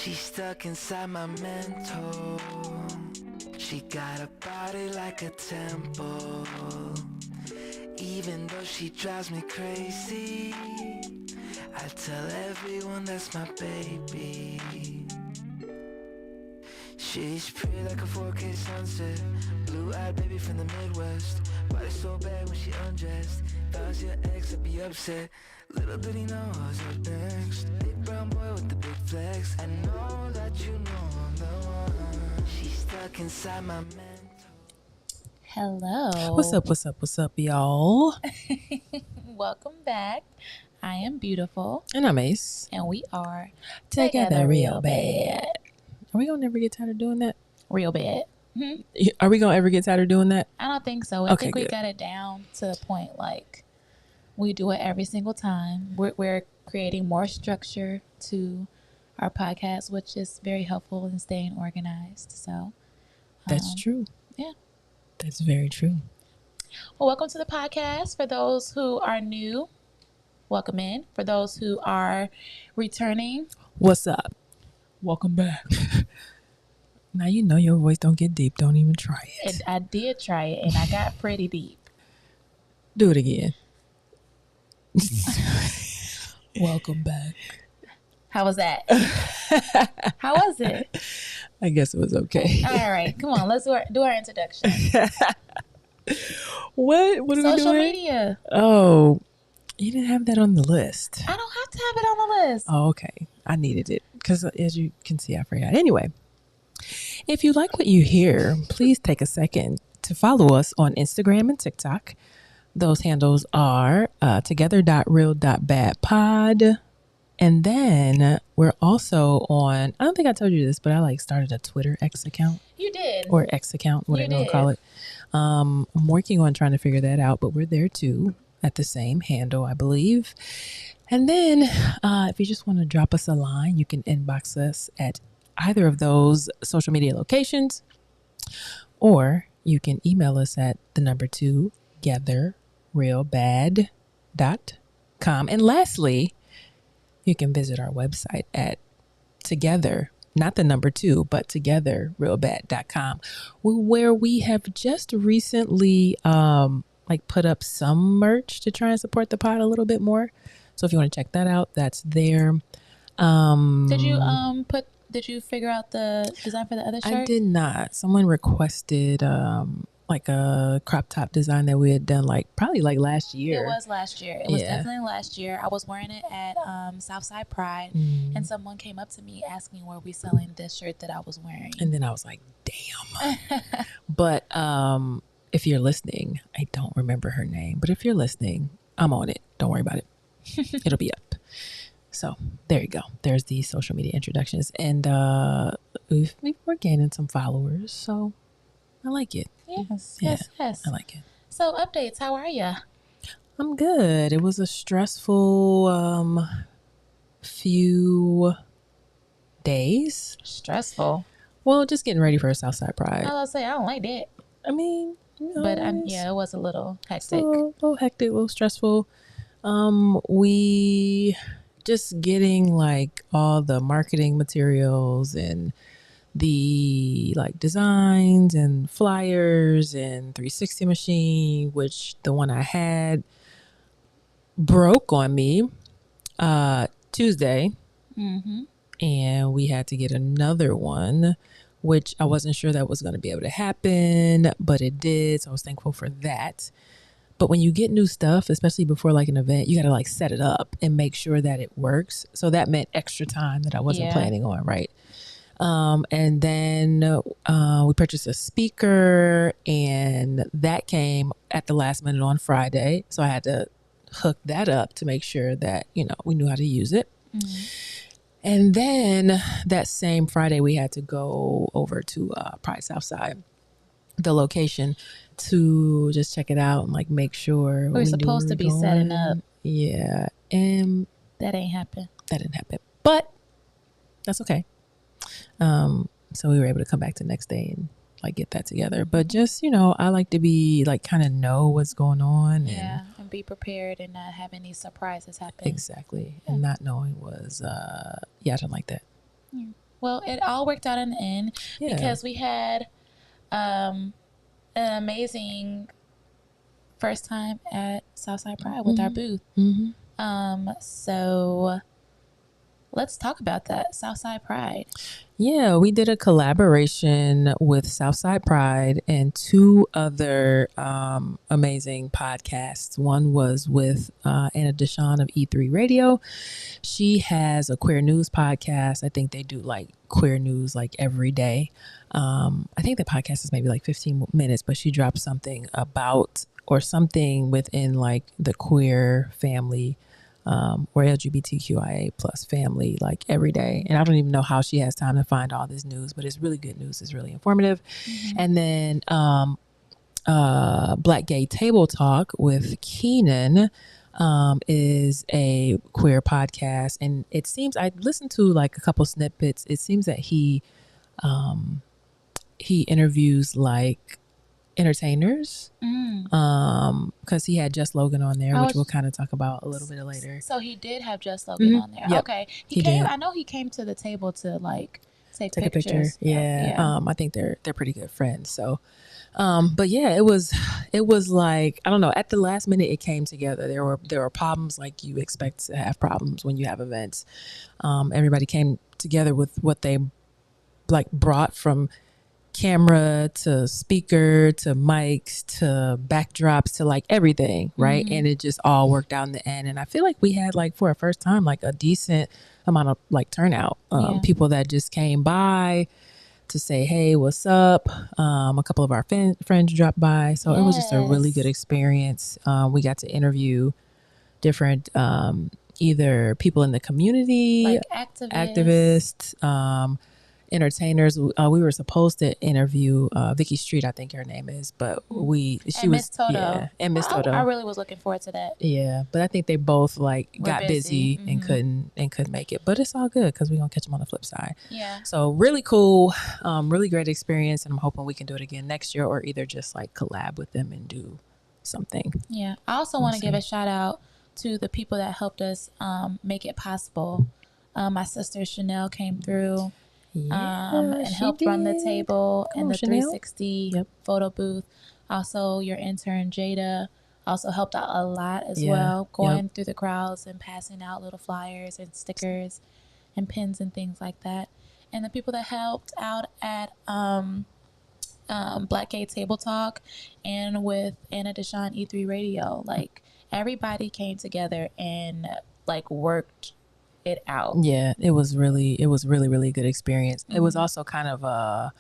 She's stuck inside my mental. She got a body like a temple. Even though she drives me crazy, I tell everyone that's my baby. She's pretty like a 4K sunset. Blue-eyed baby from the Midwest. Body so bad when she undressed. If I was your ex, I'd be upset. Little did he know I was up next. Big brown boy with the big flex. I know that you know I'm the one. She's stuck inside my mental. Hello. What's up, y'all? Welcome back. I am Beautiful. And I'm Ace. And we are Together real bad. Are we gonna ever get tired of doing that? Real bad. Are we gonna ever get tired of doing that? I don't think so. I think we good. got it down to the point like we do it every single time. We're creating more structure to our podcast, which is very helpful in staying organized. So That's true. Yeah. That's very true. Well, welcome to the podcast. For those who are new, welcome in. For those who are returning, What's up? Welcome back. Now you know your voice don't get deep. Don't even try it. and I did try it, and I got pretty deep. Do it again. Welcome back. How was that? How was it? I guess it was okay. All right, come on. Let's do our introduction. What are we doing? Social media. Oh, you didn't have that on the list. I don't have to have it on the list. Oh, okay. I needed it because as you can see, I forgot. Anyway, if you like what you hear, please take a second to follow us on Instagram and TikTok. Those handles are together.real.badpod. And then we're also on, I don't think I told you this, but I started a Twitter X account. You did. Or X account, whatever you want to call it. I'm working on trying to figure that out, but we're there too at the same handle, I believe. And then if you just want to drop us a line, you can inbox us at either of those social media locations, or you can email us at the number 2 togetherrealbad.com. And lastly, you can visit our website at together, not the number 2, but togetherrealbad.com, where we have just recently put up some merch to try and support the pod a little bit more. So if you want to check that out, that's there. Did you figure out the design for the other shirt? I did not. Someone requested a crop top design that we had done probably last year. It was last year. It was definitely last year. I was wearing it at Southside Pride, and someone came up to me asking where we selling this shirt that I was wearing. And then I was like, damn. But if you're listening, I don't remember her name, but if you're listening, I'm on it. Don't worry about it. It'll be up. So there you go. There's the social media introductions, and we're gaining some followers, so I like it. Yes. I like it. So updates, how are you? I'm good. It was a stressful few days. Stressful. Well, just getting ready for Southside Pride. I was gonna say I don't like that. I mean, but it was a little hectic. A little hectic, a little stressful. We just getting all the marketing materials and the designs and flyers and 360 machine, which the one I had broke on me Tuesday. And we had to get another one, which I wasn't sure that was going to be able to happen, but it did. So I was thankful for that. But when you get new stuff, especially before an event, you got to set it up and make sure that it works. So that meant extra time that I wasn't planning on, right? And then we purchased a speaker, and that came at the last minute on Friday. So I had to hook that up to make sure that, we knew how to use it. And then that same Friday, we had to go over to Pride Southside, the location, to just check it out and make sure we were supposed to be setting up. Yeah. And that ain't happen. That didn't happen. But that's okay. So we were able to come back the next day and get that together. But just, I like to be kind of know what's going on. And be prepared and not have any surprises happen. Exactly. Yeah. And not knowing was, I don't like that. Well, it all worked out in the end because we had an amazing first time at Southside Pride with our booth. So let's talk about that, Southside Pride. Yeah, we did a collaboration with Southside Pride and two other amazing podcasts. One was with Anna Deshawn of E3 Radio. She has a queer news podcast. I think they do like queer news like every day. I think the podcast is maybe like 15 minutes, but she drops something about or something within like the queer family or LGBTQIA plus family like every day. And I don't even know how she has time to find all this news, but it's really good news. It's really informative. And then Black Gay Table Talk with Keenan is a queer podcast. And it seems, I listened to like a couple snippets. It seems that he interviews like entertainers because he had Just Logan on there, which we'll kind of talk about a little bit later. So he did have Just Logan on there. Yep. Okay, he came. I know he came to the table to like take a picture. Yeah. I think they're pretty good friends. So but yeah, it was like, I don't know, at the last minute it came together. There were problems like you expect to have problems when you have events. Everybody came together with what they like brought, from camera to speaker to mics to backdrops to like everything, right? And it just all worked out in the end. And I feel like we had like, for a first time, like a decent amount of like turnout, people that just came by to say, hey, what's up? A couple of our friends dropped by, so it was just a really good experience. We got to interview different either people in the community, like activists, entertainers. We were supposed to interview Vicky Street, I think her name is, but she was Miss Toto. Yeah, and Miss Toto. I really was looking forward to that. Yeah, but I think they both like got busy and couldn't make it. But it's all good because we're gonna catch them on the flip side. Yeah. So really cool, really great experience, and I'm hoping we can do it again next year, or either just like collab with them and do something. Yeah. I also want to give a shout out to the people that helped us make it possible. My sister Chanel came through. And helped run the table and the 360 photo booth. Also, your intern Jada also helped out a lot as well, going through the crowds and passing out little flyers and stickers and pins and things like that. And the people that helped out at Black Gay Table Talk and with Anna Deshawn E3 Radio, like everybody came together and like worked it out. Yeah, it was really good experience. It was also kind of a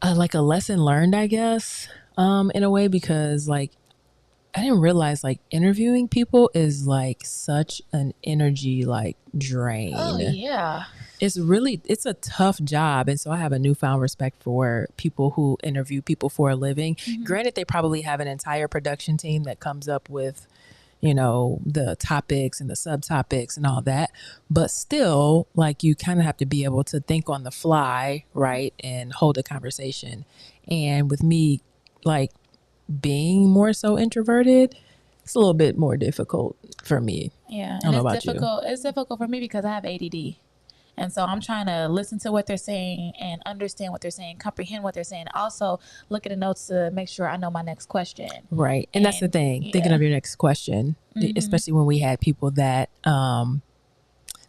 like a lesson learned, I guess, in a way, because like I didn't realize like interviewing people is like such an energy like drain. Oh yeah. It's a tough job. And so I have a newfound respect for people who interview people for a living. Granted, they probably have an entire production team that comes up with, you know, the topics and the subtopics and all that. But still, like, you kind of have to be able to think on the fly, right? And hold a conversation. And with me, like, being more so introverted, it's a little bit more difficult for me. Yeah. And it's difficult. It's difficult for me because I have ADD. And so I'm trying to listen to what they're saying and understand what they're saying, comprehend what they're saying. Also look at the notes to make sure I know my next question. Right. And that's the thing, thinking of your next question, especially when we had people that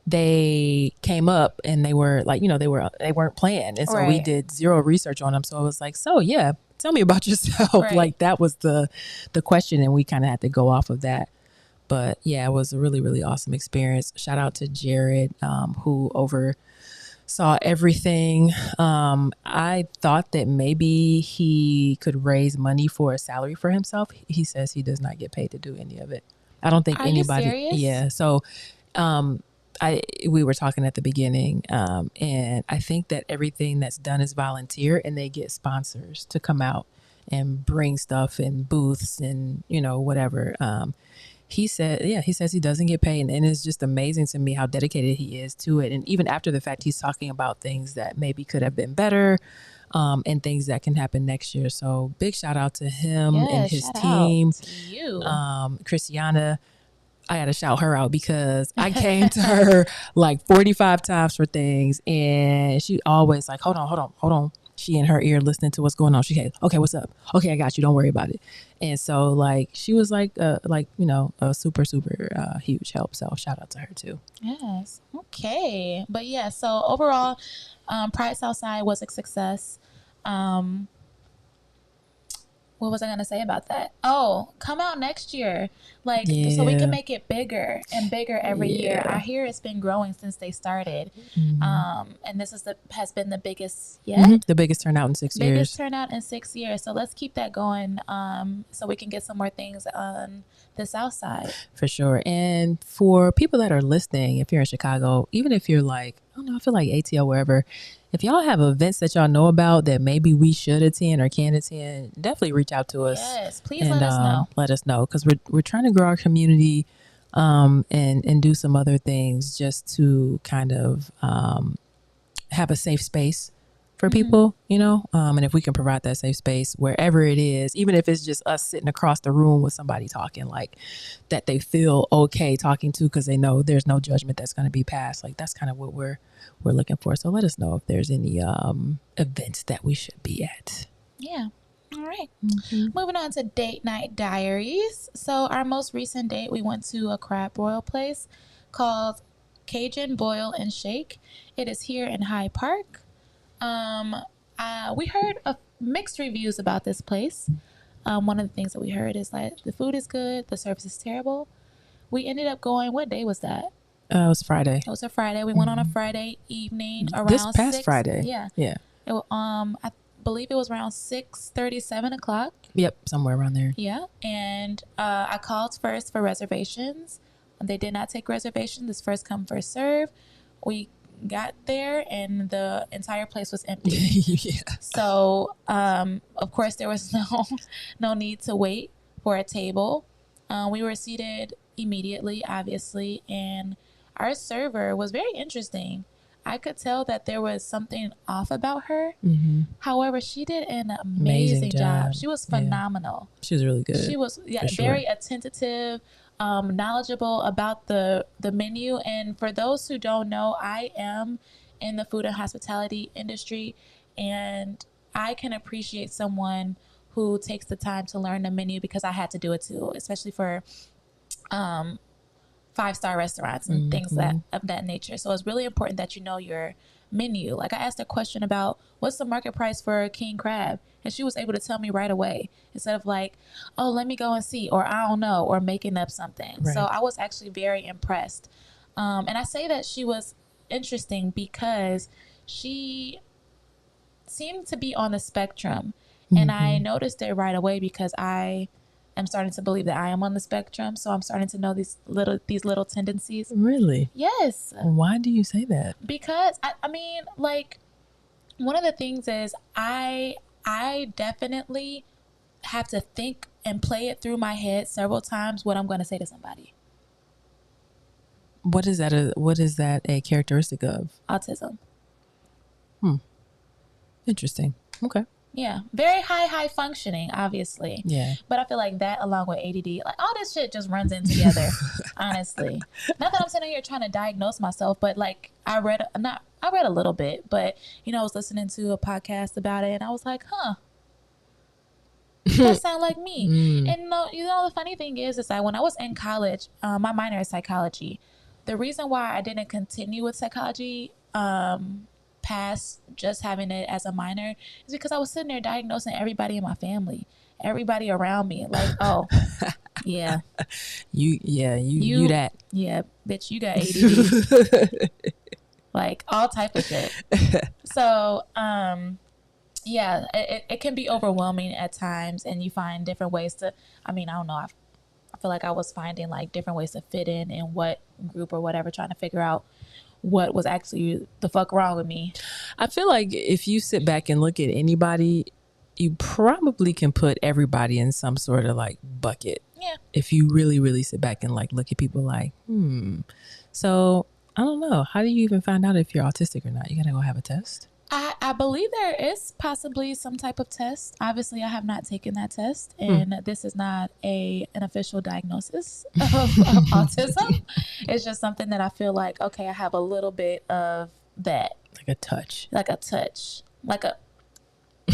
they came up and they were like, you know, they weren't playing. And so we did zero research on them. So I was like, so yeah, tell me about yourself. Right. Like that was the question. And we kind of had to go off of that. But yeah, it was a really, really awesome experience. Shout out to Jared, who oversaw everything. I thought that maybe he could raise money for a salary for himself. He says he does not get paid to do any of it. I don't think anybody. Are you serious? Yeah. So we were talking at the beginning, and I think that everything that's done is volunteer, and they get sponsors to come out and bring stuff and booths and, you know, whatever. He says he doesn't get paid. And it's just amazing to me how dedicated he is to it. And even after the fact, he's talking about things that maybe could have been better, and things that can happen next year. So big shout out to him and his team. To you. Christiana, I had to shout her out because I came to her like 45 times for things, and she always like, hold on. She in her ear listening to what's going on. She said, okay, what's up? Okay, I got you. Don't worry about it. And so like she was like a super huge help. So shout out to her too. Yes. Okay. But yeah, so overall, Pride Southside was a success. What was I going to say about that? Oh, come out next year. Like, so we can make it bigger and bigger every year. I hear it's been growing since they started. And this has been the biggest yet. The biggest turnout in 6 years. Biggest turnout in 6 years. So let's keep that going so we can get some more things on the South Side. For sure. And for people that are listening, if you're in Chicago, even if you're like, I don't know, I feel like ATL, wherever, if y'all have events that y'all know about that maybe we should attend or can attend, definitely reach out to us. Yes, please let us know. Let us know, because we're trying to grow our community and do some other things just to kind of have a safe space for people, you know, and if we can provide that safe space wherever it is, even if it's just us sitting across the room with somebody talking, like that they feel okay talking to because they know there's no judgment that's going to be passed. Like that's kind of what we're looking for. So let us know if there's any events that we should be at. Yeah. All right. Moving on to date night diaries. So our most recent date, we went to a crab broil place called Cajun Boil and Shake. It is here in Hyde Park. We heard mixed reviews about this place. One of the things that we heard is like the food is good, the service is terrible. We ended up going. What day was that? It was Friday. It was a Friday. We went on a Friday evening around this past 6. Friday. Yeah. I believe it was around 6:30, 7 o'clock. Yep, somewhere around there. Yeah, and I called first for reservations. They did not take reservations. This first come, first serve. We got there and the entire place was empty. Yeah. So of course there was no need to wait for a table. We were seated immediately, obviously, and our server was very interesting. I could tell that there was something off about her. However, she did an amazing job. She was phenomenal. Yeah. She was really good. She was very attentive, knowledgeable about the menu. And for those who don't know, I am in the food and hospitality industry, and I can appreciate someone who takes the time to learn the menu, because I had to do it too, especially for 5-star restaurants and things of that nature. So it's really important that you know your menu. Like I asked a question about what's the market price for king crab, and she was able to tell me right away, instead of like, oh, let me go and see, or I don't know, or making up something. Right. So I was actually very impressed. And I say that she was interesting because she seemed to be on the spectrum. And I noticed it right away because I am starting to believe that I am on the spectrum. So I'm starting to know these little tendencies. Really? Yes. Why do you say that? Because I mean, like, one of the things is I definitely have to think and play it through my head several times what I'm going to say to somebody. What is that a characteristic of? Autism. Interesting. Okay. Yeah, very high functioning, obviously. Yeah. But I feel like that, along with ADD, like all this shit just runs in together. Honestly, not that I'm sitting here trying to diagnose myself, but like I read a little bit, but you know, I was listening to a podcast about it, and I was like, huh, that sound like me. And you know, the funny thing is that when I was in college, my minor is psychology. The reason why I didn't continue with psychology, past just having it as a minor, is because I was sitting there diagnosing everybody in my family, everybody around me, like, oh yeah, you that, yeah, bitch, you got ADD. Like all type of shit. So yeah, it can be overwhelming at times, and you find different ways to, I mean, I don't know, I feel like I was finding like different ways to fit in what group or whatever, trying to figure out what was actually the fuck wrong with me. I feel like if you sit back and look at anybody, you probably can put everybody in some sort of like bucket. Yeah. If you really, really sit back and like look at people like, So I don't know. How do you even find out if you're autistic or not? You gotta go have a test. I believe there is possibly some type of test. Obviously, I have not taken that test, and this is not an official diagnosis of autism. It's just something that I feel like, okay, I have a little bit of that. Like a touch. Like a touch. Like a,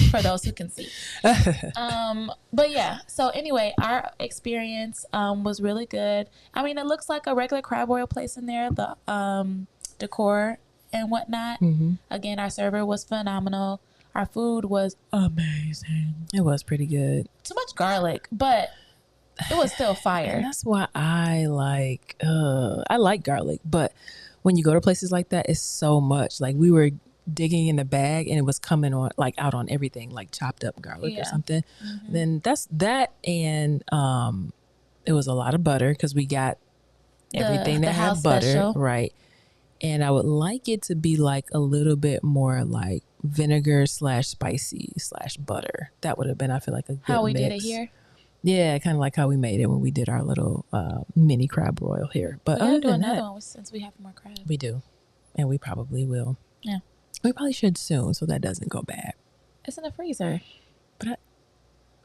for those who can see. But yeah, so anyway, our experience was really good. I mean, it looks like a regular crab boil place in there. The decor and whatnot. Again, our server was phenomenal. Our food was amazing. It was pretty good. Too much garlic, but it was still fire. And that's why I like garlic, but when you go to places like that, it's so much. Like we were digging in the bag and it was coming on like out on everything, like chopped up garlic or something. Then that's that, and it was a lot of butter because we got everything that had butter, special. right? And I would like it to be like a little bit more like vinegar / spicy / butter. That would have been, I feel like, a good how we mix. did it here. Yeah, kind of like how we made it when we did our little mini crab broil here. But We other gotta do than another that, one since we have more crab. we do, and we probably will. Yeah, we probably should soon, so that doesn't go bad. it's in the freezer. But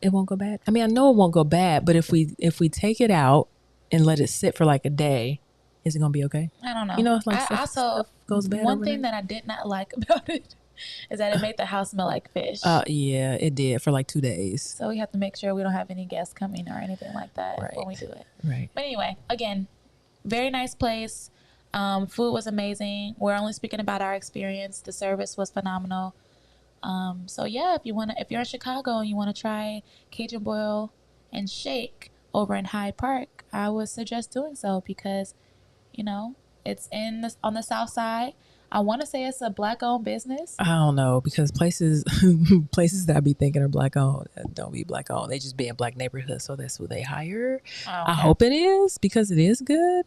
it won't go bad. I mean, I know it won't go bad, but if we take it out and let it sit for like a day, is it gonna be okay? I don't know. You know, it's like stuff goes bad. One thing that I did not like about it is that it made the house smell like fish. Yeah, it did for like 2 days. So we have to make sure we don't have any guests coming or anything like that Right. when we do it. Right. But anyway, again, very nice place. Food was amazing. We're only speaking about our experience. The service was phenomenal. So yeah, if you're in Chicago and you want to try Cajun Boil and Shake over in Hyde Park, I would suggest doing so because, you know, it's on the South Side. I want to say it's a Black-owned business. I don't know, because places that I be thinking are Black-owned don't be Black-owned. They just be in Black neighborhoods, so that's who they hire. Oh, I hope it is, because it is good,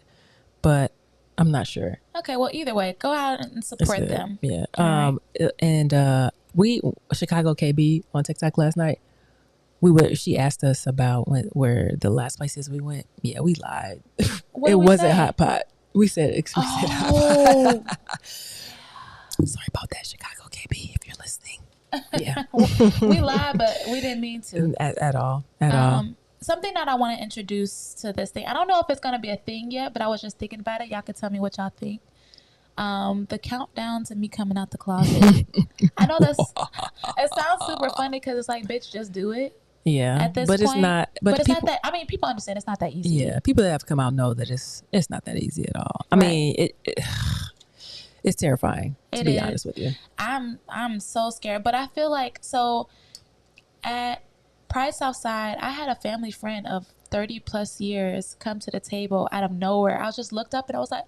but I'm not sure. Okay, well, either way, go out and support them. Yeah. All right. And we Chicago KB on TikTok last night. She asked us about where the last places we went. Yeah, we lied. It wasn't Hot Pot. We said Hot Pot. Sorry about that, Chicago KB, if you're listening. Yeah. We lied, but we didn't mean to. At all. At all. Something that I want to introduce to this thing. I don't know if it's going to be a thing yet, but I was just thinking about it. Y'all can tell me what y'all think. The countdown to me coming out the closet. I know it sounds super funny because it's like, bitch, just do it. Yeah. At this but point. It's not. But it's not that. I mean, people understand it's not that easy. Yeah. People that have come out know that it's not that easy at all. I Right. mean, it's terrifying, to be honest with you. I'm so scared, but I feel like, so at Pride Southside, I had a family friend of 30 plus years come to the table out of nowhere. I was just looked up and I was like,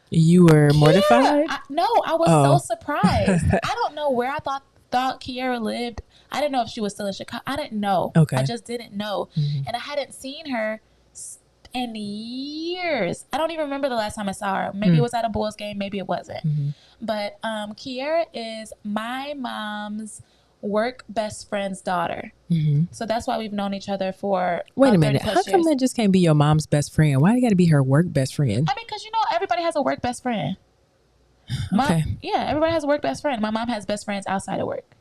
you were mortified? No, I was so surprised. I don't know where I thought Kiara lived. I didn't know if she was still in Chicago. I didn't know. Okay. I just didn't know. Mm-hmm. And I hadn't seen her in years. I don't even remember the last time I saw her. Maybe it was at a Bulls game. Maybe it wasn't. Mm-hmm. But Kiara is my mom's work best friend's daughter. Mm-hmm. So that's why we've known each other for Wait a minute. 30+ How come years. that just can't be your mom's best friend? Why do you got to be her work best friend? I mean, because, everybody has a work best friend. Okay. Yeah, everybody has a work best friend. My mom has best friends outside of work.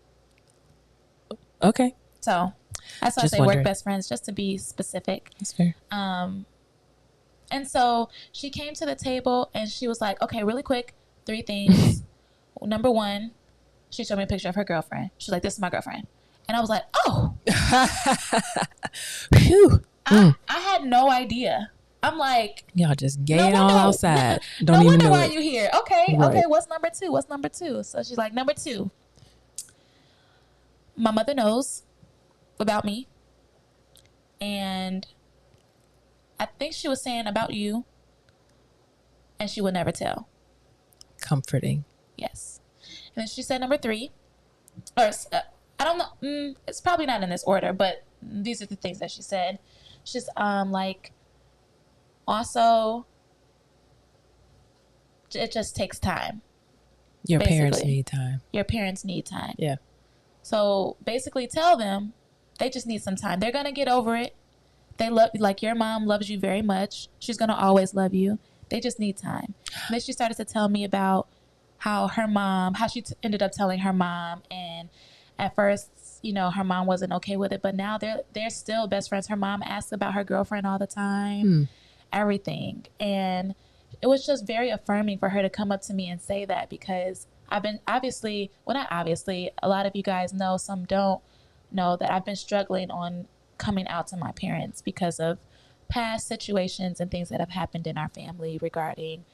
Okay. So that's why I say wondering. work best friends, just to be specific. That's fair. And so she came to the table and she was like, okay, really quick, 3 things. Number 1, she showed me a picture of her girlfriend. She's like, this is my girlfriend. And I was like, oh. Phew. I had no idea. I'm like, Y'all just gay no it all wonder- outside. no Don't even wonder know why it. you here. Okay, Right. okay, what's number 2? What's number 2? So she's like, number 2. My mother knows about me. And I think she was saying about you. And she would never tell. Comforting. Yes. And then she said number 3. Or I don't know. It's probably not in this order, but these are the things that she said. She's like, also, it just takes time. Your parents Basically. need time. Your parents need time. Yeah. So basically tell them they just need some time. They're going to get over it. They love, like your mom loves you very much. She's going to always love you. They just need time. And then she started to tell me about how her mom, how ended up telling her mom, and at first, her mom wasn't okay with it, but now they're still best friends. Her mom asks about her girlfriend all the time, everything, and it was just very affirming for her to come up to me and say that, because I've been not obviously, a lot of you guys know, some don't know, that I've been struggling on coming out to my parents because of past situations and things that have happened in our family regarding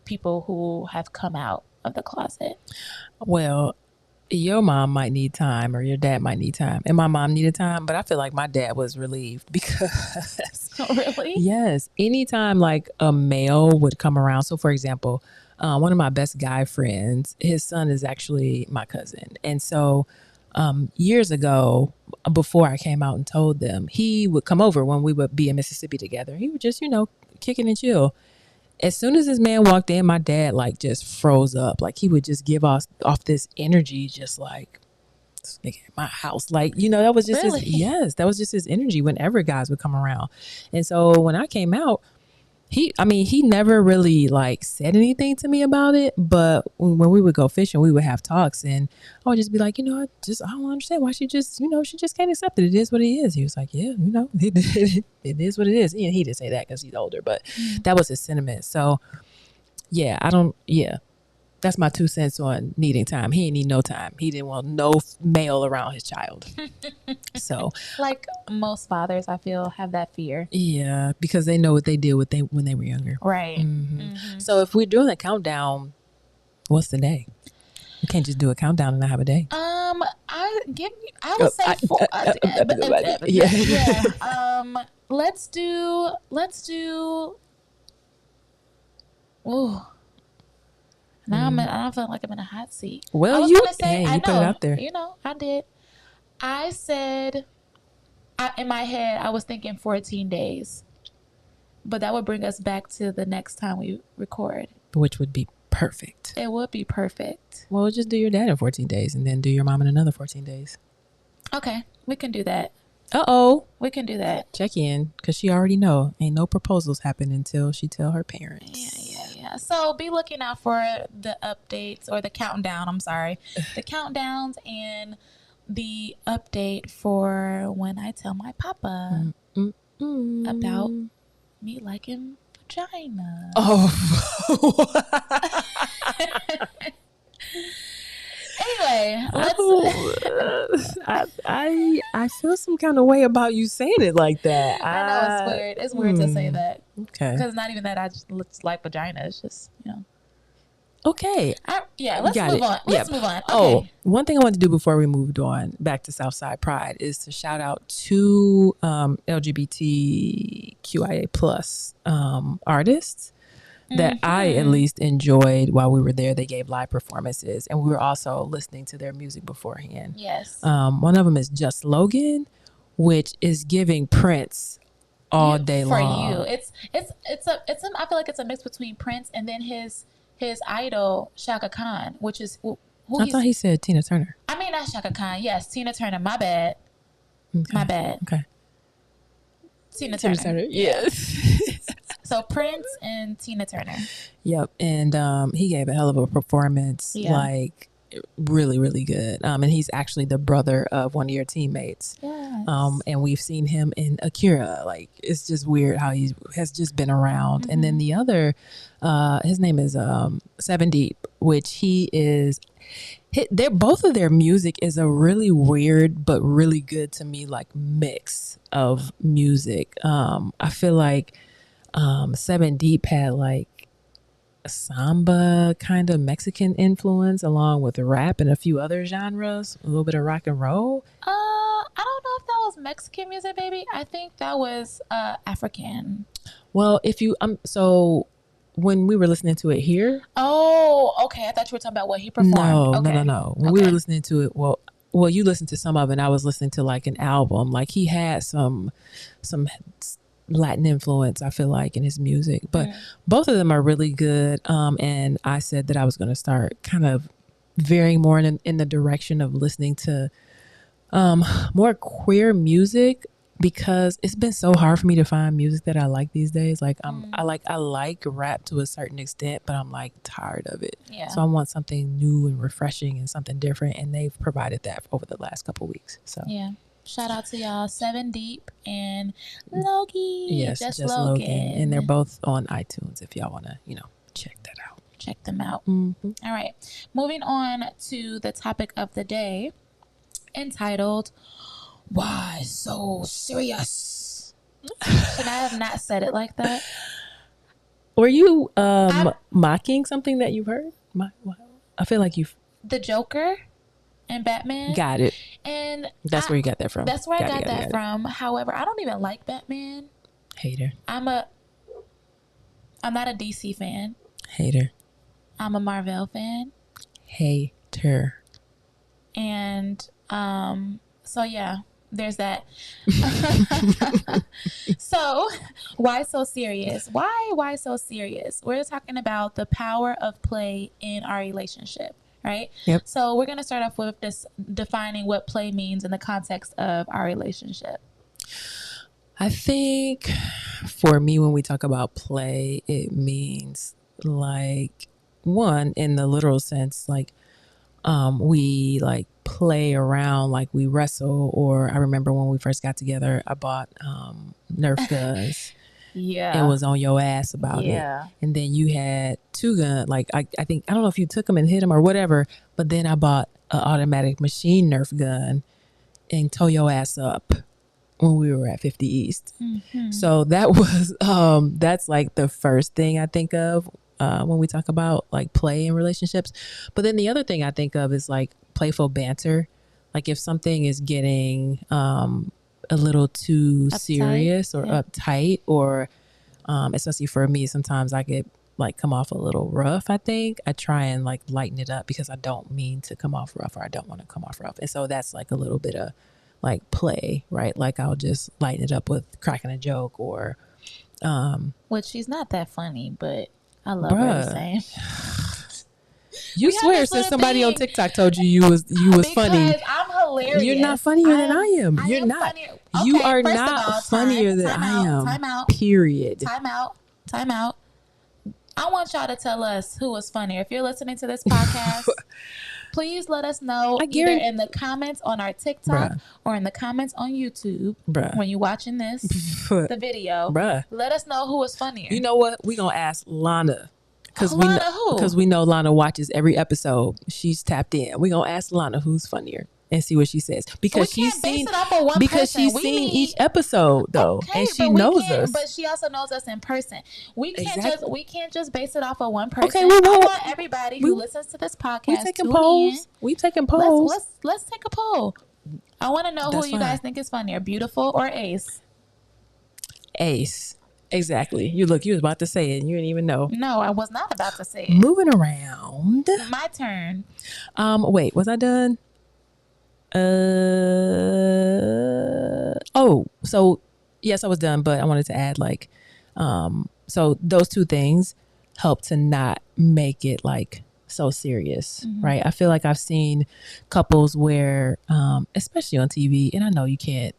people who have come out of the closet. Well, your mom might need time or your dad might need time. And my mom needed time, but I feel like my dad was relieved because Oh, really? yes, anytime like a male would come around. So for example, one of my best guy friends, his son is actually my cousin. And so years ago, before I came out and told them, he would come over when we would be in Mississippi together. He would just, kick it and chill. As soon as this man walked in, my dad like just froze up. Like he would just give off this energy, just like, "This nigga in my house." Like, that was just Really? that was just his energy whenever guys would come around. And so when I came out, he never really like said anything to me about it. But when we would go fishing, we would have talks, and I would just be like, I don't understand why she just, she just can't accept it. It is what it is. He was like, yeah, it is what it is. He didn't say that because he's older, but that was his sentiment. So yeah, that's my 2 cents on needing time. He didn't need no time. He didn't want no male around his child. So, like most fathers, I feel, have that fear. Yeah, because they know what they did when they were younger. Right. So if we're doing a countdown, what's the day? We can't just do a countdown and not have a day. I would say 4. Yeah. Let's do. Ooh. Now I feel like I'm in a hot seat. Well, you put it out there. I did. I said, in my head, I was thinking 14 days. But that would bring us back to the next time we record. Which would be perfect. It would be perfect. Well, just do your dad in 14 days and then do your mom in another 14 days. Okay, we can do that. Uh-oh. We can do that. Check in, because she already know. Ain't no proposals happen until she tell her parents. Yeah. So be looking out for the updates, or the countdown, I'm sorry. The countdowns and the update for when I tell my papa about me liking vagina. Oh. Anyway, I feel some kind of way about you saying it like that. I know it's weird. It's weird to say that. Okay. Because not even that I just like vagina. It's just, Okay. Let's move on. Let's move on. Okay. Oh, one thing I want to do before we moved on back to Southside Pride is to shout out two LGBTQIA plus artists that I at least enjoyed while we were there. They gave live performances, and we were also listening to their music beforehand. Yes. One of them is Just Logan, which is giving Prince all day long. For you, I feel like it's a mix between Prince and then his idol Shaka Khan, which is who I thought he said Tina Turner. I mean, not Shaka Khan. Yes, Tina Turner. My bad. Okay. My bad. Okay. Tina Turner. Yes. So Prince and Tina Turner. Yep. And he gave a hell of a performance. Yeah. Like really, really good. And he's actually the brother of one of your teammates. Yes. And we've seen him in Akira. Like, it's just weird how he has just been around. And then the other, his name is 7 Deep, which they're both of their music is a really weird but really good to me like mix of music. I feel like 7 Deep had like a samba kind of Mexican influence along with rap and a few other genres, a little bit of rock and roll. I don't know if that was Mexican music, baby. I think that was African. Well, if you so when we were listening to it here. Oh, okay. I thought you were talking about what he performed. No. When we were listening to it, well, you listened to some of it, and I was listening to like an album. Like he had some Latin influence, I feel like, in his music, but both of them are really good. And I said that I was going to start kind of varying more in the direction of listening to more queer music. because it's been so hard for me to find music that I like these days. Like I like rap to a certain extent, but I'm like tired of it. Yeah. So I want something new and refreshing and something different, and they've provided that over the last couple weeks. So Yeah. Shout out to y'all, 7Deep and Logie. yes, just Logan, and they're both on iTunes if y'all want to, check that out. Check them out. Mm-hmm. All right. Moving on to the topic of the day, entitled "Why So Serious?" Should I have not said it like that? Were you mocking something that you've heard? I feel like you've The Joker and Batman. got it. And that's where you got that from. That's where I got that from. However, I don't even like Batman. Hater. I'm not a DC fan. Hater. I'm a Marvel fan. Hater. And so yeah, there's that. So why so serious? Why so serious? We're talking about the power of play in our relationship, right? Yep. So we're going to start off with this, defining what play means in the context of our relationship. I think for me, when we talk about play, it means like, one, in the literal sense, like we like play around, like we wrestle, or I remember when we first got together, I bought Nerf guns. Yeah. It was on your ass about it. And then you had 2 guns. Like I think, I don't know if you took them and hit them or whatever, but then I bought an automatic machine Nerf gun and tore your ass up when we were at 50 East. Mm-hmm. So that was, that's like the first thing I think of when we talk about like play in relationships. But then the other thing I think of is like playful banter. Like if something is getting a little too serious or uptight, or especially for me, sometimes I get like come off a little rough. I think I try and like lighten it up because I don't mean to come off rough, or I don't want to come off rough. And so that's like a little bit of like play, right? Like I'll just lighten it up with cracking a joke, or which she's not that funny, but I love her the same. You swear since somebody on TikTok told you was funny. I'm hilarious. You're not funnier than I am. You're not. Funnier. You Okay, are not funnier than I am. Time out. Period. Time out. I want y'all to tell us who was funnier. If you're listening to this podcast, please let us know either in the comments on our TikTok or in the comments on YouTube when you're watching this, the video. Let us know who was funnier. You know what? We're going to ask Lana. Because we know Lana watches every episode. She's tapped in. We're going to ask Lana who's funnier and see what she says. Because she's seen each episode though. Okay, and she knows us. But she also knows us in person. We can't just base it off of one person. Okay, we won't. I want everybody who listens to this podcast. We taking polls. We taking polls. Let's take a poll. I want to know who you guys think is funnier, Beautiful or Ace? Ace. Exactly. You was about to say it and you didn't even know. No, I was not about to say it. Moving around. My turn. Wait, was I done? So yes, I was done, but I wanted to add like, so those 2 things help to not make it like so serious, right? I feel like I've seen couples where, especially on TV, and I know you can't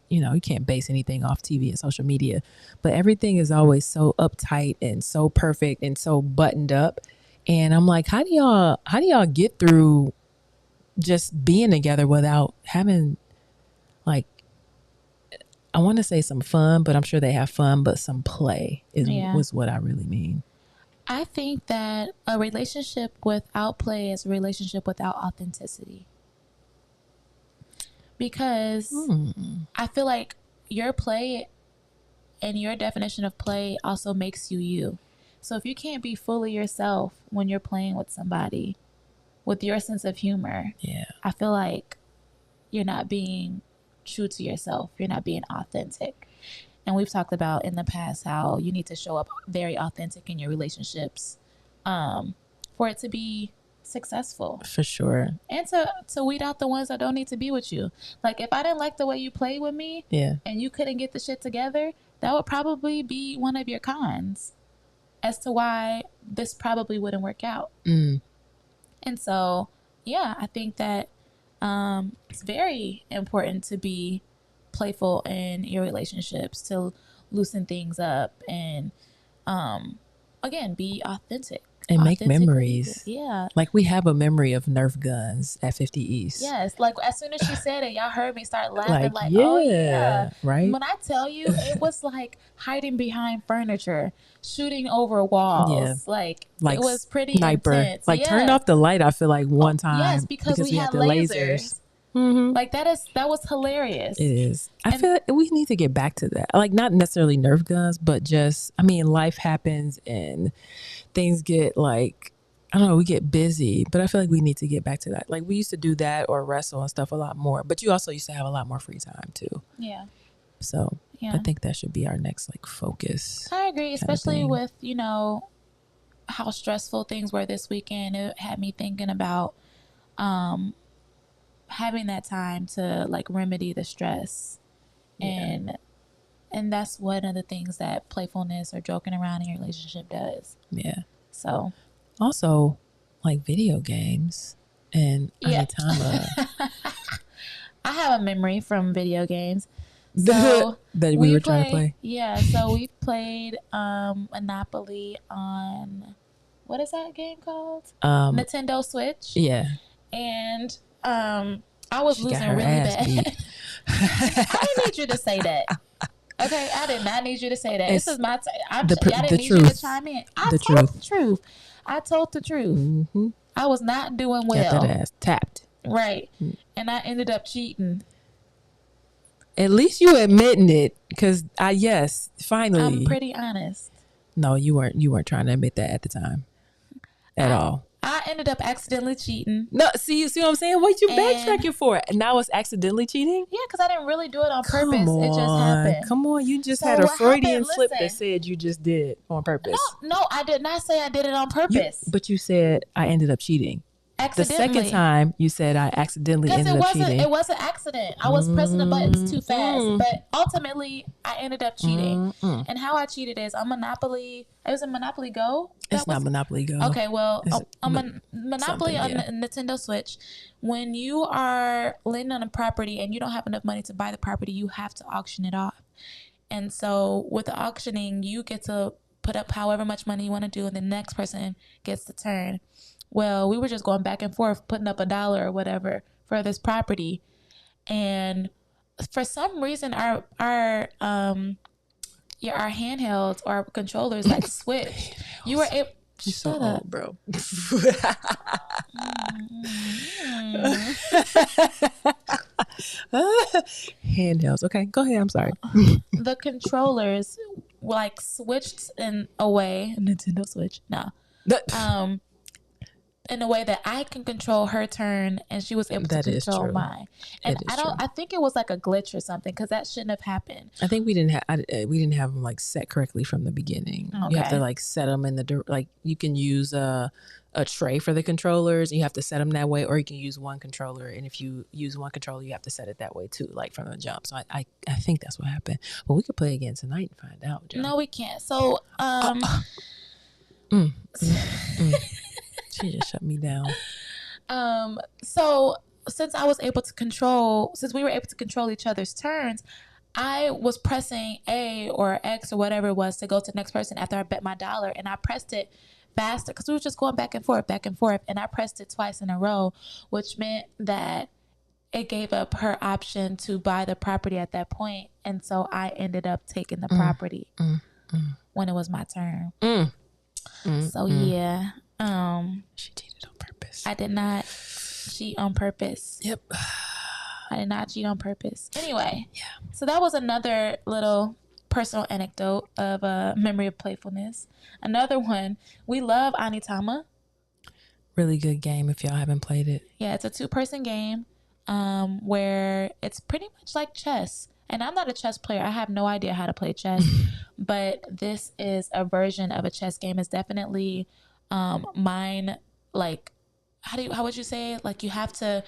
base anything off TV and social media, but everything is always so uptight and so perfect and so buttoned up. And I'm like, how do y'all get through just being together without having like, I want to say some fun, but I'm sure they have fun, but some play was what I really mean. I think that a relationship without play is a relationship without authenticity. Because I feel like your play and your definition of play also makes you. So if you can't be fully yourself when you're playing with somebody with your sense of humor, I feel like you're not being true to yourself. You're not being authentic. And we've talked about in the past how you need to show up very authentic in your relationships for it to be successful. For sure. And to weed out the ones that don't need to be with you. Like if I didn't like the way you played with me and you couldn't get the shit together, that would probably be one of your cons as to why this probably wouldn't work out. And so, I think that it's very important to be playful in your relationships to loosen things up and again, be authentic and make authentically. memories. Yeah. Like we have a memory of Nerf guns at 50 East. Yes, like as soon as she said it, y'all heard me start laughing. Like, Oh yeah, yeah, right? When I tell you, it was like hiding behind furniture, shooting over walls. Yeah. Like Like it was pretty sniper. intense. Like turned off the light, I feel like one time. Yes, because we had the lasers. Mm-hmm. Like that was hilarious. It is. I feel like we need to get back to that. Like not necessarily Nerf guns, but just, I mean, life happens and things get like, I don't know, we get busy, but I feel like we need to get back to that. Like we used to do that or wrestle and stuff a lot more, but you also used to have a lot more free time too. Yeah. So Yeah. I think that should be our next like focus. I agree, especially with, you know, how stressful things were this weekend. It had me thinking about having that time to like remedy the stress. Yeah. And that's one of the things that playfulness or joking around in your relationship does. Yeah. So also like video games and Anitama. I have a memory from video games. So that we were trying to play. Yeah, so we played Monopoly on, what is that game called? Nintendo Switch. Yeah. And I was losing really bad. I didn't need you to say that. Okay, I did not need you to say that. This is my I didn't need you to chime in. I told the truth. I told the truth. Mm-hmm. I was not doing well. Got that ass tapped. Right. And I ended up cheating. At least you admitting it, because finally. I'm pretty honest. No, you weren't. You weren't trying to admit that at the time, at all. I ended up accidentally cheating. No, see what I'm saying? What you backtracking for? And now it's accidentally cheating? Yeah, because I didn't really do it on purpose. It just happened. Come on, you just had a Freudian slip that said you just did it on purpose. No, I did not say I did it on purpose. But you said I ended up cheating. The second time you said I accidentally ended up cheating. It was an accident. I was pressing the buttons too fast. But ultimately, I ended up cheating. And how I cheated is on Monopoly. It was a Monopoly Go? It's not Monopoly Go. Okay, well, on Monopoly on the Nintendo Switch, when you are landing on a property and you don't have enough money to buy the property, you have to auction it off. And so with the auctioning, you get to put up however much money you want to do, and the next person gets the turn. Well, we were just going back and forth, putting up $1 or whatever for this property. And for some reason, our handhelds or our controllers like switched. You were able. Shut up, old, bro. Handhelds. Okay, go ahead. I'm sorry. The controllers like switched in a way. Nintendo Switch. No. In a way that I can control her turn and she was able to control mine. And I think it was like a glitch or something, because that shouldn't have happened. I think we didn't have them like set correctly from the beginning. Okay. You have to like set them in like you can use a tray for the controllers. You have to set them that way, or you can use one controller. And if you use one controller, you have to set it that way too, like from the jump. So I think that's what happened. But we could play again tonight and find out, Joe. No, we can't. So She just shut me down. So since we were able to control each other's turns, I was pressing A or X or whatever it was to go to the next person after I bet my $1, and I pressed it faster because we were just going back and forth, and I pressed it twice in a row, which meant that it gave up her option to buy the property at that point, and so I ended up taking the property when it was my turn. So yeah. She cheated on purpose. I did not cheat on purpose. Yep. I did not cheat on purpose. Anyway, so that was another little personal anecdote of a memory of playfulness. Another one, we love Anitama. Really good game if y'all haven't played it. Yeah, it's a 2-person game where it's pretty much like chess. And I'm not a chess player. I have no idea how to play chess. But this is a version of a chess game. It's definitely mine. Like, how would you say? Like, you have to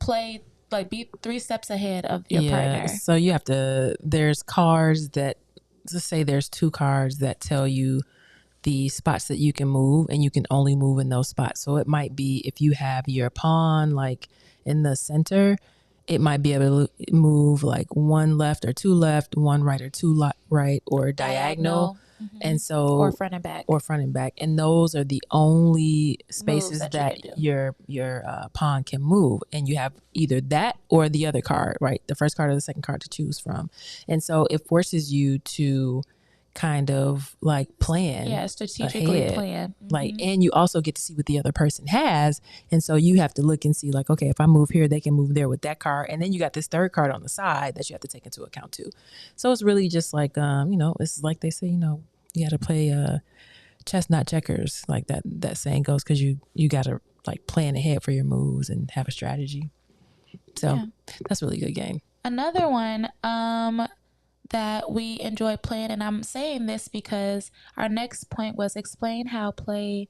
play, like, be 3 steps ahead of your partner. So you have to, there's cards that, let's say there's 2 cards that tell you the spots that you can move, and you can only move in those spots. So it might be if you have your pawn like in the center, it might be able to move like one left or two left, one right or two right, or diagonal. And so or front and back. And those are the only spaces Moves that you your pawn can move, and you have either that or the other card, right? The first card or the second card to choose from. And so it forces you to kind of like plan strategically ahead. plan. Like, and you also get to see what the other person has, and so you have to look and see like, okay, if I move here, they can move there with that card, and then you got this third card on the side that you have to take into account too. So it's really just like it's like they say, you got to play chess, not checkers, like that saying goes, because you got to like plan ahead for your moves and have a strategy. So that's a really good game. Another one that we enjoy playing, and I'm saying this because our next point was explain how play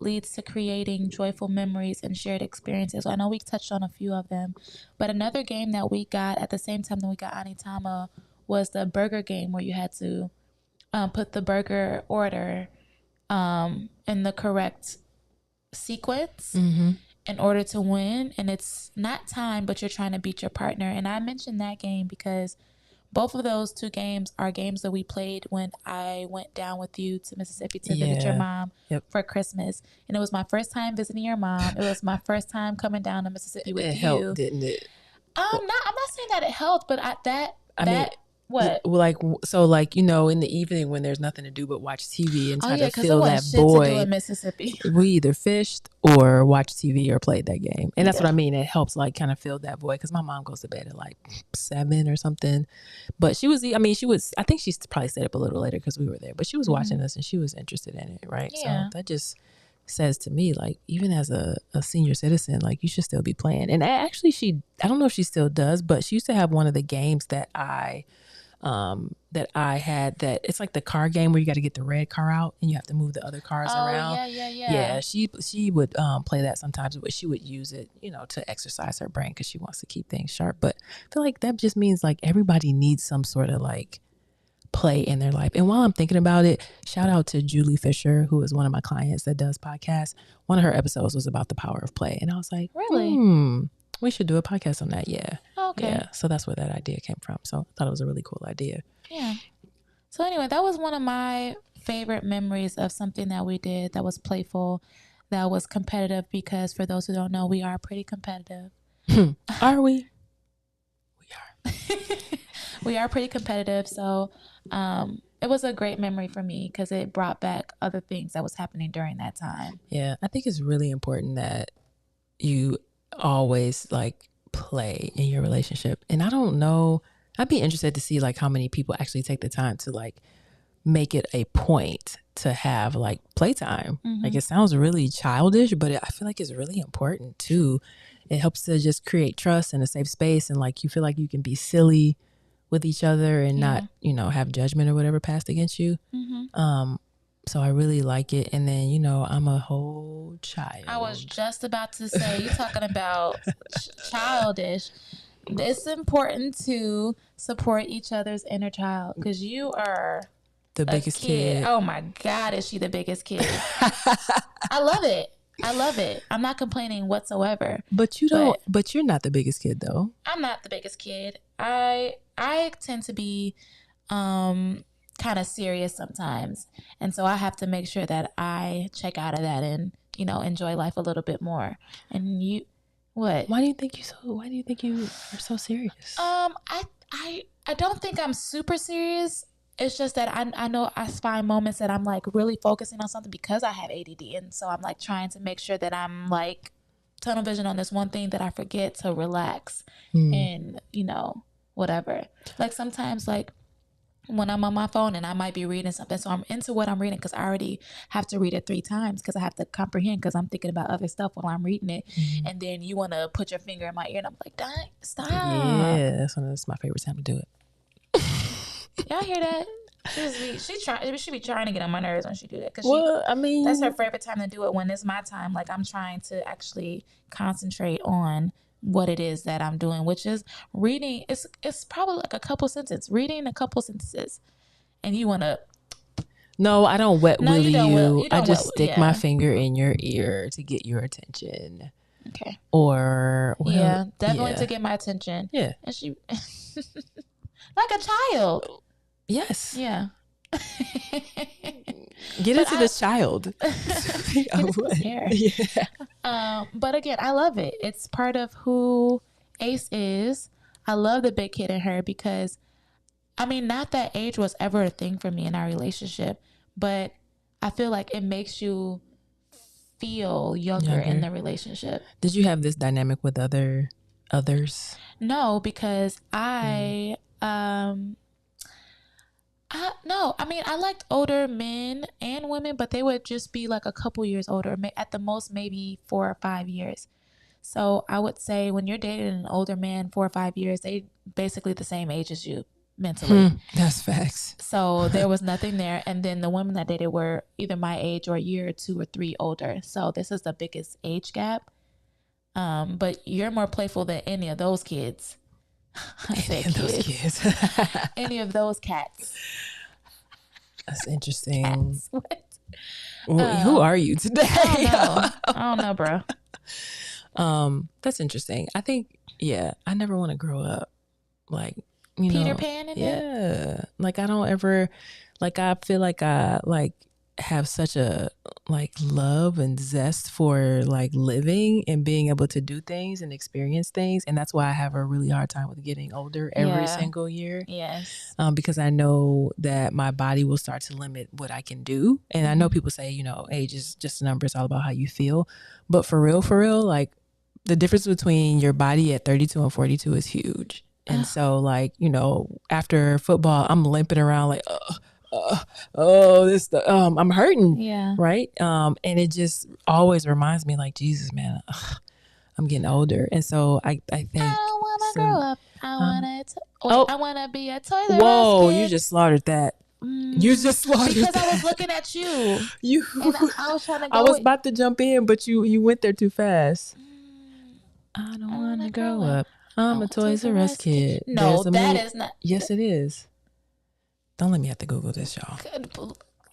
leads to creating joyful memories and shared experiences. So I know we touched on a few of them, but another game that we got at the same time that we got Anitama was the burger game, where you had to put the burger order in the correct sequence in order to win. And it's not time, but you're trying to beat your partner. And I mentioned that game because both of those two games are games that we played when I went down with you to Mississippi to visit your mom for Christmas. And it was my first time visiting your mom. It was my first time coming down to Mississippi with you. It helped, didn't it? I'm not saying that it helped, but what? Like, so like, in the evening when there's nothing to do but watch TV and try to feel that shit to do in Mississippi. We either fished or watched TV or played that game. And that's what I mean. It helps like kind of fill that void, because my mom goes to bed at like 7 or something. But I think she probably stayed up a little later because we were there, but she was watching us and she was interested in it, right? Yeah. So that just says to me, like, even as a senior citizen, like, you should still be playing. And actually I don't know if she still does, but she used to have one of the games that I had, that it's like the car game where you got to get the red car out and you have to move the other cars around. Yeah, she would play that sometimes, but she would use it, to exercise her brain because she wants to keep things sharp. But I feel like that just means like everybody needs some sort of like play in their life. And while I'm thinking about it, shout out to Julie Fisher, who is one of my clients that does podcasts. One of her episodes was about the power of play, and I was like, really? We should do a podcast on that. Yeah. Okay. Yeah. So that's where that idea came from. So I thought it was a really cool idea. Yeah. So anyway, that was one of my favorite memories of something that we did that was playful, that was competitive, because for those who don't know, we are pretty competitive. Are we? We are. We are pretty competitive. So it was a great memory for me because it brought back other things that was happening during that time. Yeah. I think it's really important that you always like play in your relationship. And I don't know, I'd be interested to see like how many people actually take the time to like make it a point to have like playtime. Like, it sounds really childish, but I feel like it's really important too. It helps to just create trust and a safe space, and like you feel like you can be silly with each other and not have judgment or whatever passed against you. So I really like it. And then, I'm a whole child. I was just about to say, you're talking about childish. It's important to support each other's inner child, because you are the biggest kid. Oh my God, is she the biggest kid? I love it. I'm not complaining whatsoever. But you're not the biggest kid though. I'm not the biggest kid. I tend to be kind of serious sometimes, and so I have to make sure that I check out of that and enjoy life a little bit more. And you, what? Why do you think you are so serious? I don't think I'm super serious. It's just that I know I find moments that I'm like really focusing on something because I have ADD, and so I'm like trying to make sure that I'm like tunnel vision on this one thing that I forget to relax and whatever. Like sometimes like when I'm on my phone and I might be reading something, so I'm into what I'm reading because I already have to read it 3 times because I have to comprehend, because I'm thinking about other stuff while I'm reading it. And then you want to put your finger in my ear and I'm like, stop. Yeah, that's my favorite time to do it. Y'all hear that? She be trying to get on my nerves when she do that, because that's her favorite time to do it. When it's my time, like I'm trying to actually concentrate on what it is that I'm doing, which is reading. It's probably like reading a couple sentences, and you want to. No, I don't wet willy you. I just stick my finger in your ear to get your attention. Okay. Or yeah, definitely to get my attention. Yeah. And she like a child. Yes. Yeah. Get into this child. Hair. Yeah. But again, I love it. It's part of who Ace is. I love the big kid in her because, I mean, not that age was ever a thing for me in our relationship, but I feel like it makes you feel younger in the relationship. Did you have this dynamic with others? No, because no, I mean, I liked older men and women, but they would just be like a couple years older, at the most maybe 4 or 5 years. So I would say when you're dating an older man 4 or 5 years, they basically the same age as you mentally. That's facts. So there was nothing there. And then the women that I dated were either my age or a year or 2 or 3 older. So this is the biggest age gap. But you're more playful than any of those kids. Any of those cats. That's interesting. Cats. What? Who are you today? I don't know, bro. That's interesting. I think, I never want to grow up like, Peter Pan in it? Yeah. Like I don't ever, like I feel like I like have such a like love and zest for like living and being able to do things and experience things, and that's why I have a really hard time with getting older every single year. Yes. Because I know that my body will start to limit what I can do, and I know people say age is just a number, it's all about how you feel, but for real, like the difference between your body at 32 and 42 is huge. And so like after football I'm limping around like I'm hurting, right? And it just always reminds me like, Jesus, man, I'm getting older. And so I think I don't want to grow up. I want to be a Toys R Us whoa, kid. you just slaughtered that. You just slaughtered because that. I was looking at you. And I was trying to go. I was about to jump in, but you went there too fast. I don't want to grow up. I'm a Toys R Us kid. No, that is not. Yes, it is. Don't let me have to Google this, y'all.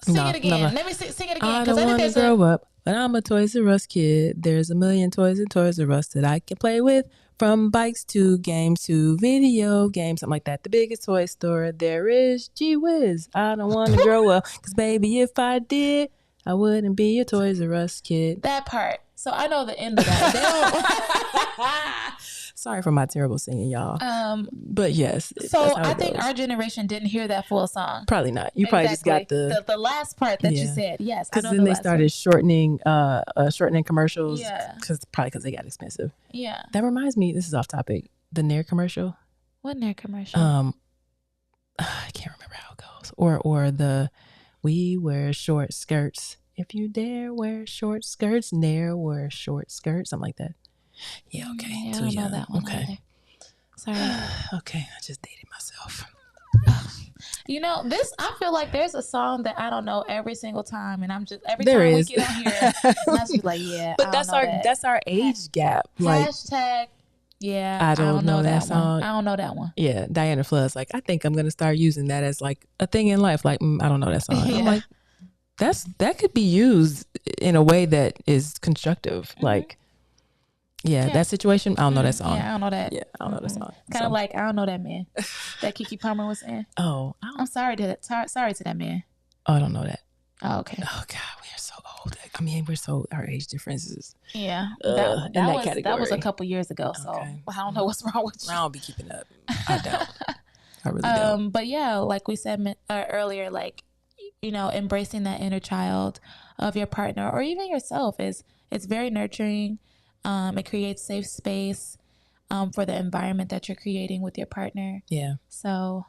Sing it again. No. Let me sing it again. I don't want to grow up, but I'm a Toys R Us kid. There's a million toys in Toys R Us that I can play with, from bikes to games to video games, something like that. The biggest toy store there is. Gee whiz, I don't want to grow up, because baby, if I did, I wouldn't be a Toys R Us kid. That part. So I know the end of that. Sorry for my terrible singing, y'all. But yes. So I think our generation didn't hear that full song. Probably not. You probably just got the last part that you said. Yes, because then they started shortening commercials. Yeah. Because they got expensive. Yeah. That reminds me. This is off topic. The Nair commercial. What Nair commercial? I can't remember how it goes. Or the we wear short skirts. If you dare wear short skirts, Nair wear short skirts. Something like that. Yeah, okay. Yeah, I don't know that one. Okay. Either. Sorry. Okay, I just dated myself. I feel like there's a song that I don't know every single time, and I'm just every there time is. we get on here, I'm just like, yeah. But that's our age gap. Hashtag. Yeah, I don't know that song. I don't know that one. Yeah, Diana Flood's like, I think I'm gonna start using that as like a thing in life. Like, I don't know that song. Yeah. I'm like, that could be used in a way that is constructive. Mm-hmm. Like. Yeah, that situation. I don't know that song. Yeah, I don't know that. Yeah, I don't know that song. Kind of like I don't know that man that Keke Palmer was in. Oh, I'm sorry to that. Sorry to that man. Oh, I don't know that. Oh, okay. Oh God, we are so old. I mean, our age differences. Yeah, that was a couple years ago. So I don't know what's wrong with you. I don't be keeping up. I don't. I really don't. But yeah, like we said earlier, like embracing that inner child of your partner or even yourself it's very nurturing. It creates safe space for the environment that you're creating with your partner. Yeah. So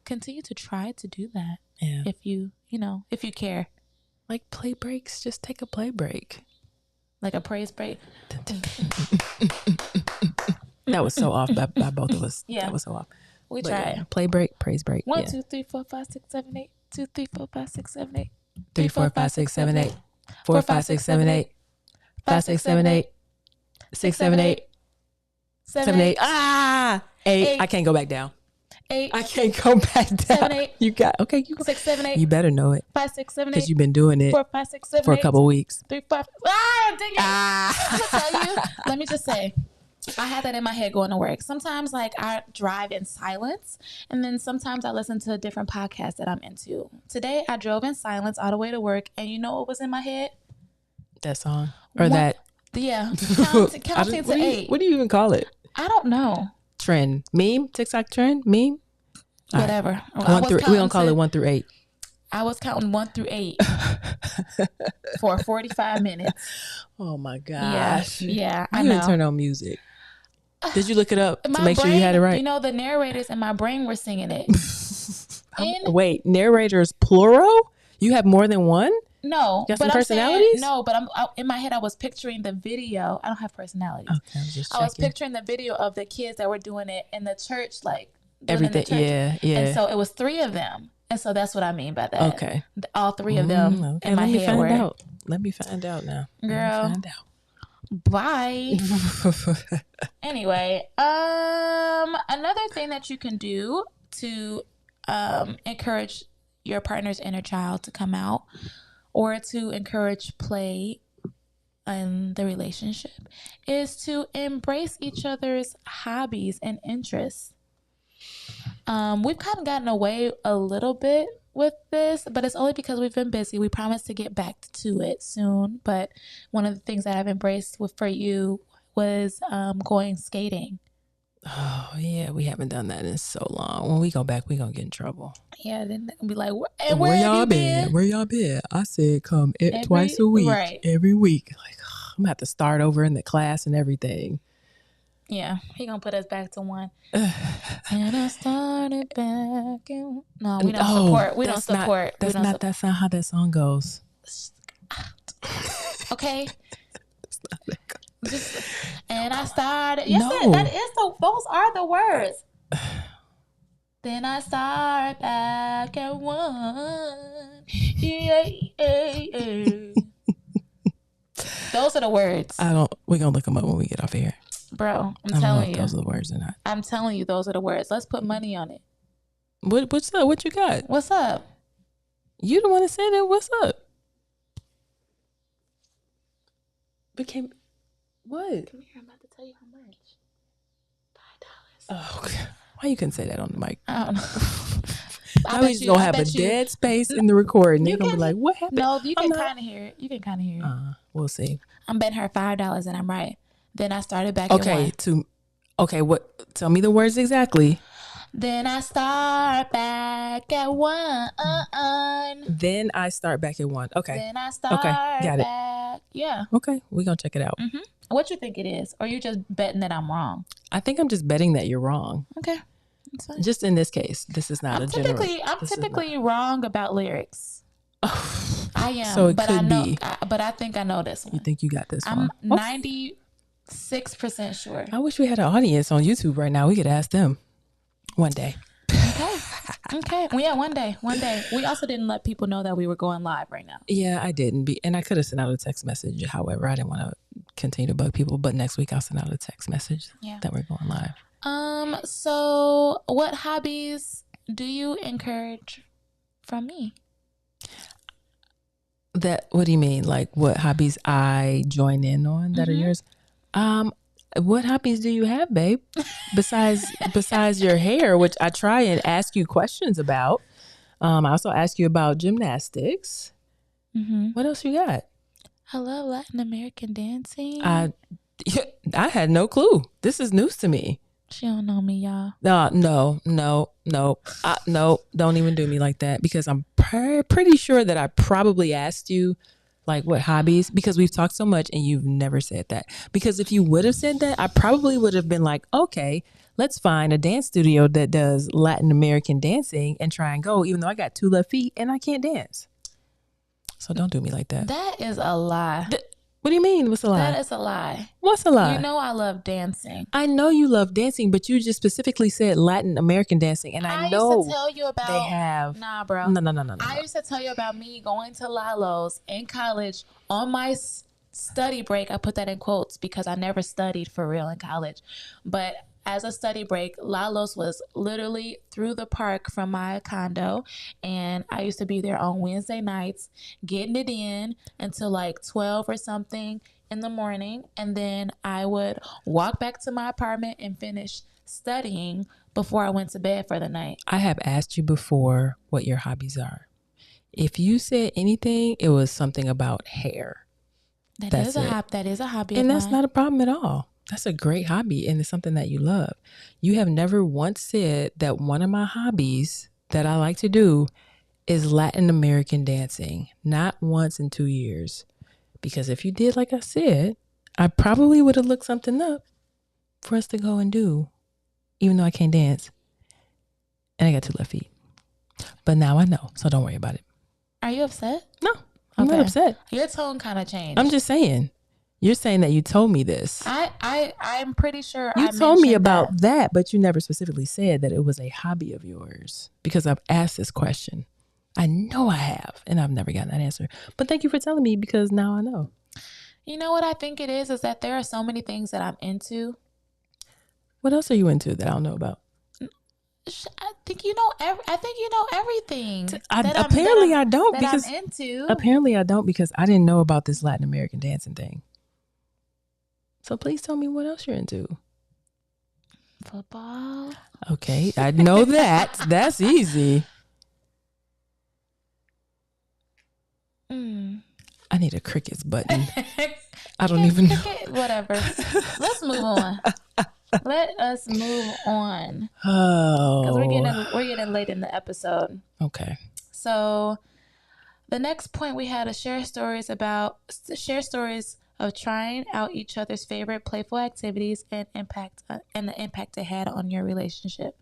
continue to try to do that. Yeah. If you care. Like play breaks, just take a play break. Like a praise break. That was so off by both of us. Yeah. That was so off. We tried. Yeah. Play break, praise break. 1, 2, 3, 4, 5, 6, 7, 8. 2, 3, 4, 5, 6, 7, 8. 3, 4, 5, 6, 7, 8. 4, 5, 6, 7, 8. 5, 6, 7, 8. 6, 7, 8. 7, 8. 8. I can't go back down. 8. I can't go back down. 7, 8. You got okay. You 6, 7, 8. You better know it 5, 6, 7, 8. because you've been doing it 4, 5, 6, 7, for 8. a couple weeks. 3, 5. Dang it! I'm gonna tell you. Let me just say, I had that in my head going to work. Sometimes, like, I drive in silence, and then sometimes I listen to different podcasts that I'm into. Today, I drove in silence all the way to work, and you know what was in my head? That song or that? Yeah, counting to 8. What do you even call it? I don't know. Trend, meme, TikTok trend, meme. Whatever. Right. We don't call it 1 through 8. I was counting 1 through 8 for 45 minutes. Oh my gosh! Yeah, I didn't turn on music. Did you look it up to make sure you had it right? You know, the narrators in my brain were singing it. Wait, narrators plural? You have more than one? No, you got some personalities? But in my head I was picturing the video. I don't have personalities. Okay, I was picturing the video of the kids that were doing it in the church, like everything. Yeah. And so it was 3 of them, and so that's what I mean by that. Okay, all 3 of them in my head were. Let me find out now. Girl, bye. Anyway, another thing that you can do to encourage your partner's inner child to come out, or to encourage play in the relationship, is to embrace each other's hobbies and interests. We've kind of gotten away a little bit with this, but it's only because we've been busy. We promise to get back to it soon, but one of the things that I've embraced for you was going skating. Oh yeah, we haven't done that in so long. When we go back, we gonna get in trouble. Yeah, then they'll be like, where y'all been? Where y'all been? I said come twice a week, every week. Like I'm gonna have to start over in the class and everything. Yeah, he gonna put us back to 1. And I started back. No, we don't support. We don't support. That's not how that song goes. Okay. That's not that goes. And I started. Yes, no. Those are the words. Then I start back at 1. Yeah. Those are the words. We're gonna look them up when we get off here. Bro, I'm telling you. Those are the words or not. I'm telling you, those are the words. Let's put money on it. What's up? What you got? What's up? You the one that said that. What's up? What? Come here, I'm about to tell you how much. $5. Oh, okay. Why you couldn't say that on the mic? I don't know. I was gonna have a dead space in the recording. They're gonna be like, "What happened?" No, you can kind of hear it. You can kind of hear it. We'll see. I'm betting her $5, and I'm right. Then I started back at 1. What? Tell me the words exactly. Then I start back at 1. Then I start back at 1. Okay. Then I start got back. It. Yeah. Okay, we're gonna check it out. Mm-hmm. What you think it is? Or you just betting that I'm wrong? I think I'm just betting that you're wrong. Okay. That's fine. Just in this case, this is not I'm typically wrong about lyrics. I am. So it could be. But I think I know this one. You think you got this one? I'm 96% sure. I wish we had an audience on YouTube right now. We could ask them one day. Okay. Well, yeah, one day. We also didn't let people know that we were going live right now. Yeah, I didn't. And I could have sent out a text message. However, I didn't want to continue to bug people. But next week I'll send out a text message that we're going live. So what hobbies do you encourage from me? What do you mean? Like what hobbies I join in on that are yours? What hobbies do you have, babe? Besides your hair, which I try and ask you questions about. I also ask you about gymnastics. What else you got? I love Latin American dancing. I had no clue. This is news to me. She don't know me, y'all. No. Don't even do me like that, because I'm pretty sure that I probably asked you like what hobbies, because we've talked so much and you've never said that. Because if you would have said that, I probably would have been like, okay, let's find a dance studio that does Latin American dancing and try and go, even though I got 2 left feet and I can't dance. So don't do me like that. That is a lie. What do you mean? What's a lie? That is a lie. What's a lie? You know I love dancing. I know you love dancing, but you just specifically said Latin American dancing, and I know used to tell you about. They have. Nah, bro. No. I used to tell you about me going to Lalo's in college on my study break. I put that in quotes because I never studied for real in college, but as a study break, Lalo's was literally through the park from my condo. And I used to be there on Wednesday nights, getting it in until like 12 or something in the morning. And then I would walk back to my apartment and finish studying before I went to bed for the night. I have asked you before what your hobbies are. If you said anything, it was something about hair. That is a hobby And of that's mine. not a problem at all. That's a great hobby and it's something that you love. You have never once said that one of my hobbies that I like to do is Latin American dancing. Not once in 2 years. Because if you did, like I said, I probably would have looked something up for us to go and do, even though I can't dance. And I got 2 left feet. But now I know, so don't worry about it. Are you upset? No, I'm not upset. Your tone kind of changed. I'm just saying. You're saying that you told me this. I'm pretty sure you told me about that, but you never specifically said that it was a hobby of yours because I've asked this question. I know I have, and I've never gotten that answer. But thank you for telling me because now I know. You know what I think it is that there are so many things that I'm into. What else are you into that I don't know about? I think you know everything. Apparently I don't because I'm into. Apparently I don't because I didn't know about this Latin American dancing thing. So please tell me what else you're into. Football. Okay, I know that. That's easy. I need a crickets button. I don't even know. Whatever. Let's move on. Let us move on. Oh, because we're getting late in the episode. Okay. So the next point we had to share stories of trying out each other's favorite playful activities and the impact it had on your relationship.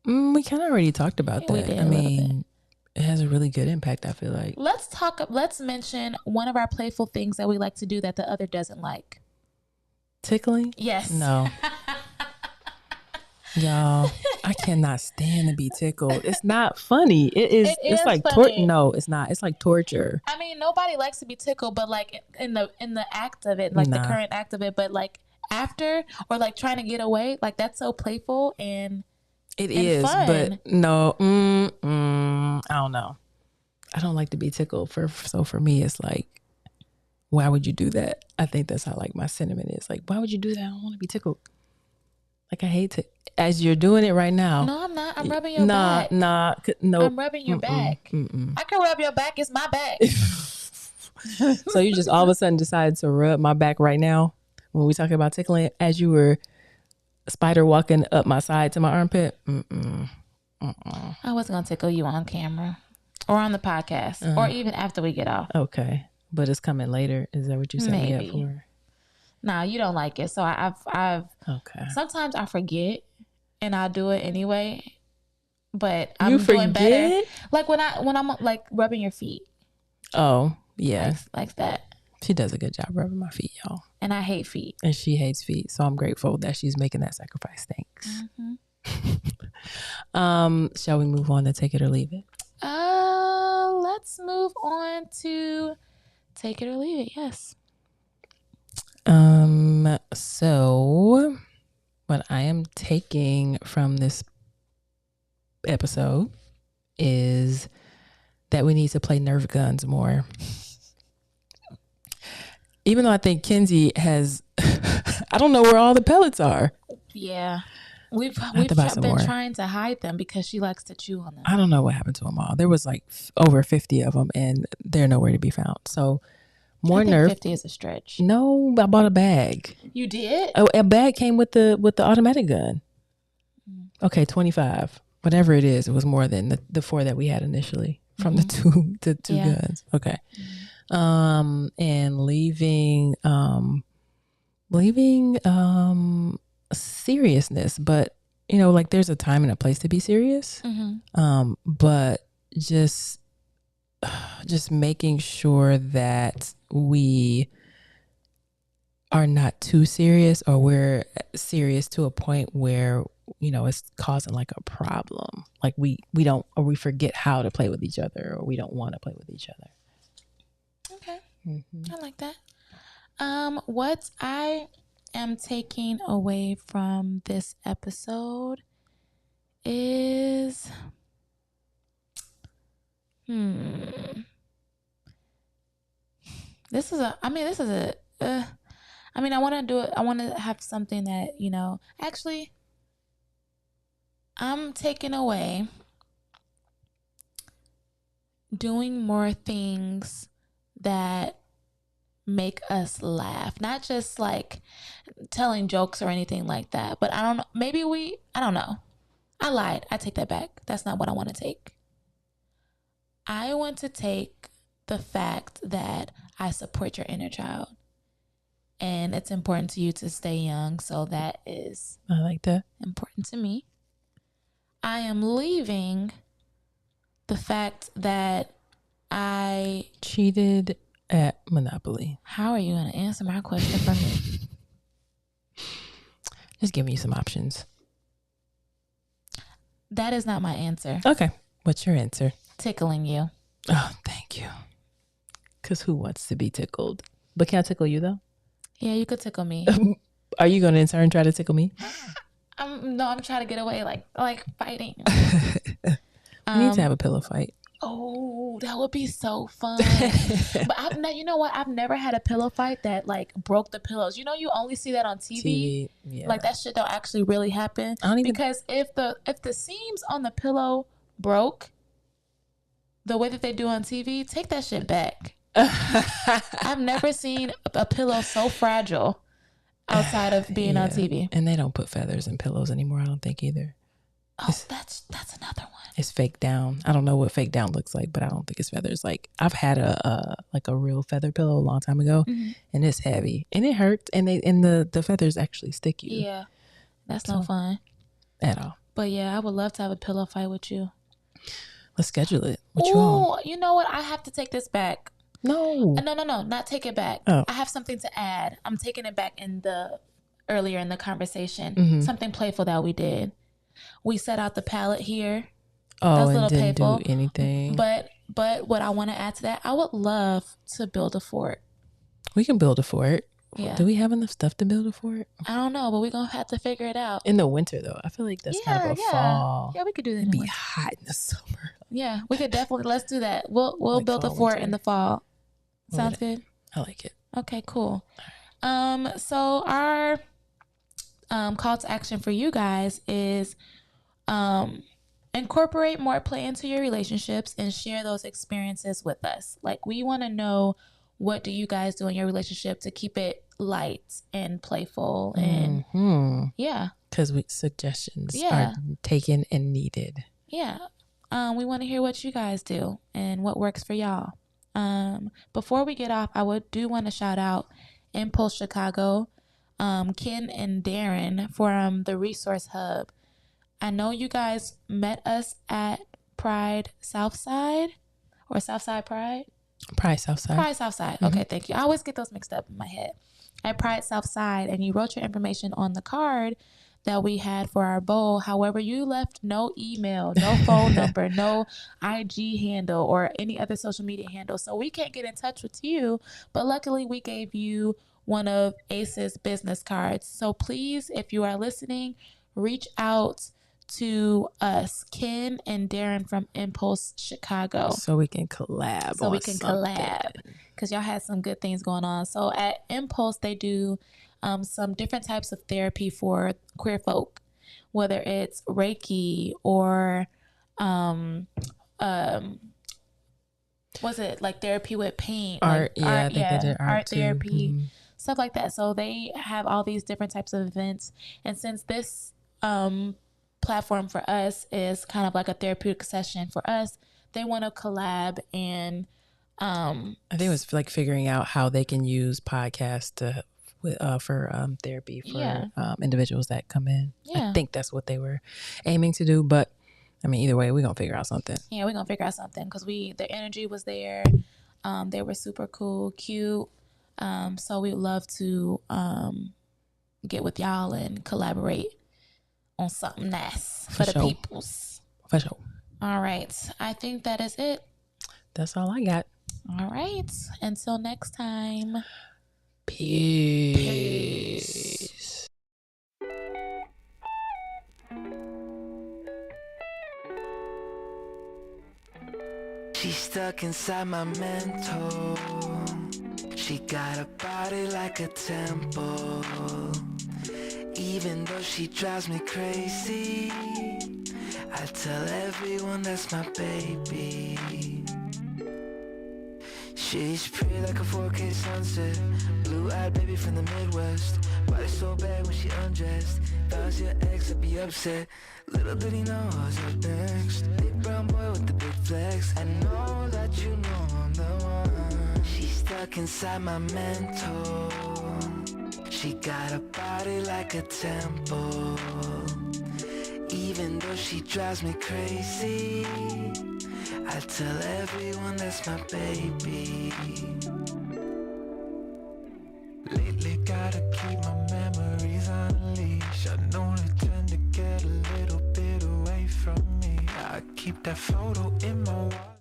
We kind of already talked about that. We did I mean, it has a really good impact, I feel like. Let's mention one of our playful things that we like to do that the other doesn't like. Tickling? Yes. No. Y'all, I cannot stand to be tickled. It's not funny. It's like no, it's not. It's like torture. I mean, nobody likes to be tickled, but like in the act of it, like the current act of it, but like after or like trying to get away, like that's so playful and fun. But no, I don't know. I don't like to be tickled. So for me, it's like, why would you do that? I think that's how like my sentiment is. Like, why would you do that? I don't want to be tickled. Like I hate to. As you're doing it right now. No, I'm not. I'm rubbing your back. No. I'm rubbing your back. I can rub your back. It's my back. So you just all of a sudden decided to rub my back right now when we talking about tickling as you were spider walking up my side to my armpit. I wasn't gonna tickle you on camera or on the podcast or even after we get off. Okay, but it's coming later. Is that what you set me up for? No, you don't like it. So I've okay. Sometimes I forget and I'll do it anyway. But I'm doing better. Like when I'm like rubbing your feet. Oh, yeah. Like that. She does a good job rubbing my feet, y'all. And I hate feet. And she hates feet. So I'm grateful that she's making that sacrifice. Thanks. Shall we move on to take it or leave it? Let's move on to take it or leave it. Yes. So what I am taking from this episode is that we need to play Nerf guns more. Even though I think Kenzie has, I don't know where all the pellets are. Yeah. We've been trying to hide them because she likes to chew on them. I don't know what happened to them all. There was like over 50 of them and they're nowhere to be found. So more Nerf. 50 is a stretch. No, I bought a bag. You did? A bag came with the automatic gun. Okay, 25. Whatever it is, it was more than the 4 that we had initially from the two guns. Okay. And leaving seriousness, but you know, like there's a time and a place to be serious. But just making sure that we are not too serious, or we're serious to a point where, you know, it's causing like a problem. Like we don't, or we forget how to play with each other, or we don't want to play with each other. Okay. I like that. What I am taking away from this episode is this is a I mean this is a I mean I want to do it. I want to have something that, you know, actually I'm taking away doing more things that make us laugh, not just like telling jokes or anything like that. But I don't know, maybe I don't know. I lied. I take that back. That's not what I want to take. I want to take the fact that I support your inner child. And it's important to you to stay young. So that is I like that. important to me. I am leaving the fact that I cheated at Monopoly. How are you going to answer my question for me? Just give me some options. That is not my answer. Okay. What's your answer? Tickling you. Oh, thank you. Because who wants to be tickled? But can I tickle you though? Yeah, you could tickle me. Are you going to in turn try to tickle me? I'm trying to get away like fighting. We need to have a pillow fight. Oh, that would be so fun. But you know what? I've never had a pillow fight that like broke the pillows. You know, you only see that on TV. Yeah. Like that shit don't actually really happen. Because if the seams on the pillow broke the way that they do on TV, take that shit back. I've never seen a pillow so fragile outside of being on TV. And they don't put feathers in pillows anymore, I don't think either. Oh, that's another one. It's fake down. I don't know what fake down looks like, but I don't think it's feathers. Like I've had a real feather pillow a long time ago, and it's heavy and it hurts, and the feathers actually stick you. Yeah, that's no fun at all. But yeah, I would love to have a pillow fight with you. Let's schedule it. What you on? You know what? I have to take this back. No, not take it back. Oh. I have something to add. I'm taking it back earlier in the conversation. Something playful that we did. We set out the palette here. Oh, and didn't do anything. But what I want to add to that, I would love to build a fort. We can build a fort. Yeah. Do we have enough stuff to build a fort? I don't know, but we're going to have to figure it out. In the winter, though. I feel like that's kind of a fall. Yeah, we could do that. It'd be hot in the summer. Yeah, we could definitely. Let's do that. We'll like build a fort in the fall. Sounds good? I like it. Okay, cool. So our call to action for you guys is incorporate more play into your relationships and share those experiences with us. Like, we want to know, what do you guys do in your relationship to keep it light and playful? And yeah, because suggestions are taken and needed. Yeah. We want to hear what you guys do and what works for y'all. Before we get off, I do want to shout out Impulse Chicago, Ken and Darren from the Resource Hub. I know you guys met us at Pride Southside or Southside Pride. Pride Southside. Pride Southside. Okay, thank you. I always get those mixed up in my head. At Pride Southside, and you wrote your information on the card that we had for our bowl. However, you left no email, no phone number, no IG handle, or any other social media handle. So we can't get in touch with you. But luckily, we gave you one of Ace's business cards. So please, if you are listening, reach out to us, Ken and Darren from Impulse Chicago. So we can collab. Because y'all had some good things going on. So at Impulse, they do some different types of therapy for queer folk, whether it's Reiki or was it like therapy with paint, art? I think they did art therapy, stuff like that. So they have all these different types of events, and since this platform for us is kind of like a therapeutic session for us, they want to collab and I think it was like figuring out how they can use podcasts to for therapy for individuals that come in. I think that's what they were aiming to do, but I mean, either way, we're gonna figure out something. Yeah, we're gonna figure out something because their energy was there. They were super cool, cute. So we'd love to get with y'all and collaborate on something nice for the peoples. For sure. All right. I think that is it. That's all I got. All right. Until next time. Peace. She's stuck inside my mental. She got a body like a temple. Even though she drives me crazy, I tell everyone that's my baby. She's pretty like a 4K sunset. Blue-eyed baby from the Midwest. Body so bad when she undressed. If I was your ex, I'd be upset. Little did he know I was up next. Big brown boy with the big flex. I know that you know I'm the one. She's stuck inside my mental. She got a body like a temple. Even though she drives me crazy, I tell everyone that's my baby. Lately gotta keep my memories on a leash. I know they tend to get a little bit away from me. I keep that photo in my wallet.